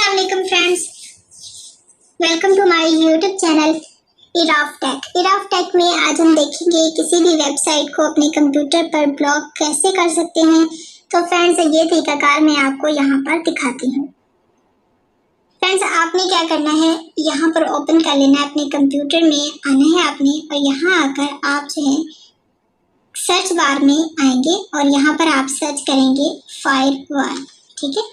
अस्सलाम वालेकुम friends, welcome to my YouTube channel Iraf tech में आज हम देखेंगे किसी भी वेबसाइट को अपने कंप्यूटर पर ब्लॉक कैसे कर सकते हैं। तो फ्रेंड्स ये तरीकाकार मैं आपको यहाँ पर दिखाती हूँ। फ्रेंड्स आपने क्या करना है, यहाँ पर ओपन कर लेना है, अपने कंप्यूटर में आना है आपने, और यहाँ आकर आप जो है सर्च बार में आएंगे और यहाँ पर आप सर्च करेंगे फायरवॉल। ठीक है,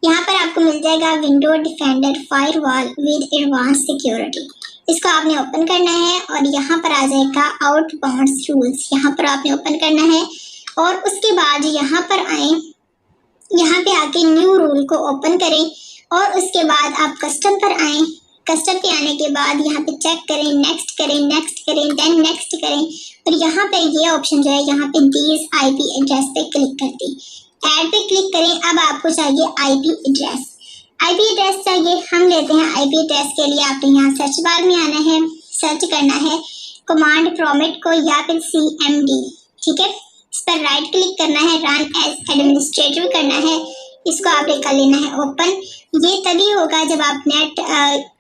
यहाँ पर आपको मिल जाएगा window defender firewall with advance security. इसको आपने ओपन करना है और यहाँ पर आ जाएगा आउटबाउंड्स रूल्स, यहाँ पर आपने ओपन करना है और उसके बाद यहाँ पर आए, यहाँ पे आके न्यू रूल को ओपन करें और उसके बाद आप कस्टम पर आए। कस्टम पे आने के बाद यहाँ पे चेक करें, नेक्स्ट करें, नेक्स्ट करें, देन नेक्स्ट करें और यहाँ पे ये ऑप्शन जो है यहाँ पे दीज आईपी एड्रेस पे क्लिक कर दें, ऐड पे क्लिक करें। अब आपको चाहिए आईपी एड्रेस चाहिए, हम लेते हैं आईपी एड्रेस के लिए आपने यहाँ सर्च बार में आना है, सर्च करना है कमांड प्रॉम्प्ट को या फिर CMD। ठीक है, इस पर राइट क्लिक करना है, रन एज एडमिनिस्ट्रेटर करना है, इसको आपने कर लेना है ओपन। ये तभी होगा जब आप नेट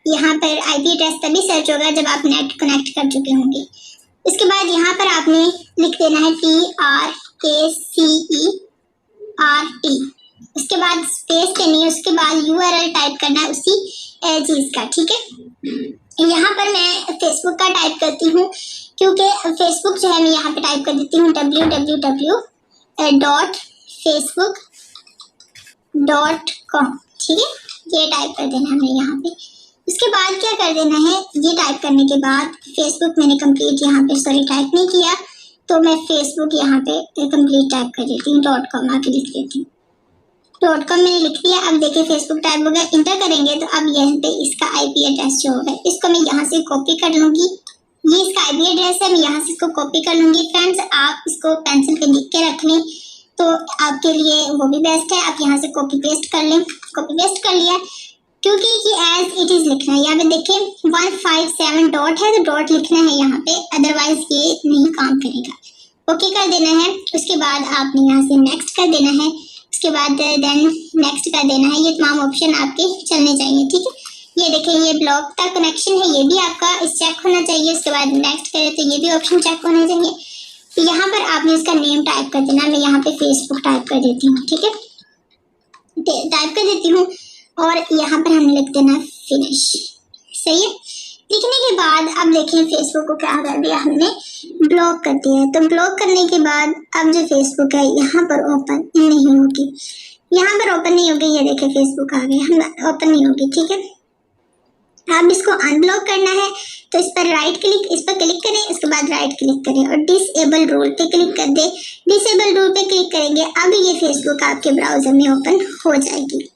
यहाँ पर आईपी एड्रेस तभी सर्च होगा जब आप नेट कनेक्ट कर चुके होंगे। इसके बाद यहाँ पर आपने लिख देना है TRKCERT, उसके बाद स्पेस करनी है, उसके बाद URL टाइप करना है उसी चीज़ का। ठीक है, यहाँ पर मैं फेसबुक का टाइप करती हूँ क्योंकि फेसबुक जो है मैं यहाँ पे टाइप कर देती हूँ www.facebook.com। ठीक है, ये टाइप कर देना हमें यहाँ पे। उसके बाद क्या कर देना है, ये टाइप करने के बाद फेसबुक मैंने कंप्लीट यहाँ पे टाइप नहीं किया तो मैं फेसबुक यहाँ पे कंप्लीट टाइप कर देती हूँ, .com आके लिख देती हूँ। .com मैंने लिख दिया। अब देखिए फेसबुक टाइप हो गया, इंटर करेंगे तो अब यहाँ पे इसका आईपी एड्रेस जो होगा इसको मैं यहाँ से कॉपी कर लूँगी। ये इसका आईपी एड्रेस है, मैं यहाँ से इसको कॉपी कर लूँगी। फ्रेंड्स आप इसको पेंसिल पे लिख के रख लें तो आपके लिए वो भी बेस्ट है, आप यहाँ से कॉपी पेस्ट कर लें। कॉपी पेस्ट कर लिया क्योंकि ये एज इट इज़ लिखना है। यहाँ पे देखिए 157 डॉट है तो डॉट लिखना है यहाँ पे, अदरवाइज ये नहीं काम करेगा। ओके कर देना है, उसके बाद आपने यहाँ से नेक्स्ट कर देना है, उसके बाद देन नेक्स्ट कर देना है। ये तमाम ऑप्शन आपके चलने चाहिए। ठीक है, ये देखें ये ब्लॉक का कनेक्शन है, ये भी आपका इस चेक होना चाहिए। उसके बाद नेक्स्ट करें तो ये भी ऑप्शन चेक होना चाहिए। तो यहाँ पर आपने इसका नेम टाइप कर देना, मैं यहाँ पे फेसबुक टाइप कर देती हूँ। ठीक है, टाइप कर देती हूँ और यहाँ पर हमने लिख देना फिनिश। सही है, लिखने के बाद अब देखें फेसबुक को क्या कर दिया हमने, ब्लॉक कर दिया है। तो ब्लॉक करने के बाद अब जो फेसबुक है यहाँ पर ओपन नहीं होगी, यहाँ पर ओपन नहीं होगी। ये देखें फेसबुक आ गया, हम ओपन नहीं होगी। ठीक है, अब इसको अनब्लॉक करना है तो इस पर राइट क्लिक, इस पर क्लिक करें, उसके बाद राइट क्लिक करें और डिसेबल रूल पे क्लिक कर दें। डिसेबल रूल पे क्लिक करेंगे, अब ये फेसबुक आपके ब्राउजर में ओपन हो जाएगी।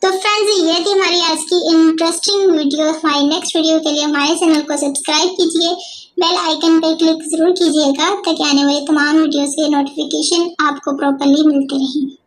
तो फ्रेंड्स ये थी हमारी आज की इंटरेस्टिंग वीडियो। हमारी नेक्स्ट वीडियो के लिए हमारे चैनल को सब्सक्राइब कीजिए, बेल आइकन पे क्लिक ज़रूर कीजिएगा ताकि आने वाली तमाम वीडियोस के नोटिफिकेशन आपको प्रॉपर्ली मिलते रहें।